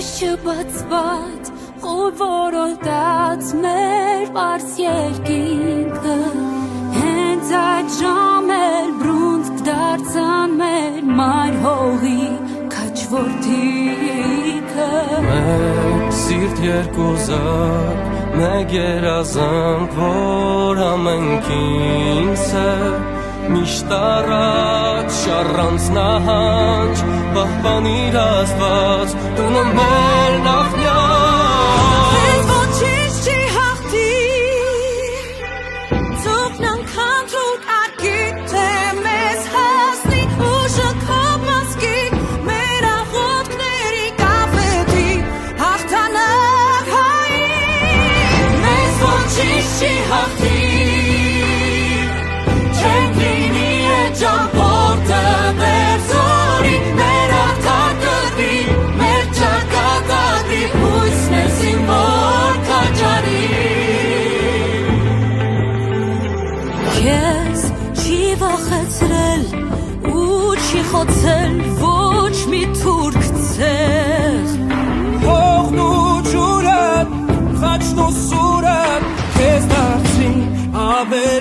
Չբացված խորորոտած մեր պարս երկինքը հենց այդ ժամեր բրունցք դարձան մեր մայր հողի քաչորդիքը Մեկ սիրտ երկու զակ մեկ երազանք որ ամենքինս է Միշտ առաջ շառանց նահանջ պահպանիր Աստված տունը մեր նախնյալ Մեզ ոչինչ չի հաղթի Ծուկն անգամ ծուկ արգի թե մեզ հասնի ուժը քո մասկի մեր աղոթքների կապետի հաղթանակ հայի Մեզ ոչինչ չի հաղթի Ճամփորդը վերցորի, մեր արդար կրվի, մեր ճակատագրի, հույսն է զինվոր քաջարի Քեզ չի վախեցրել ու չի խոցել ոչ մի թուրք ցեղ Հողն ու ջուրը, խաչն ու սուրը, քեզ դարձին ավելի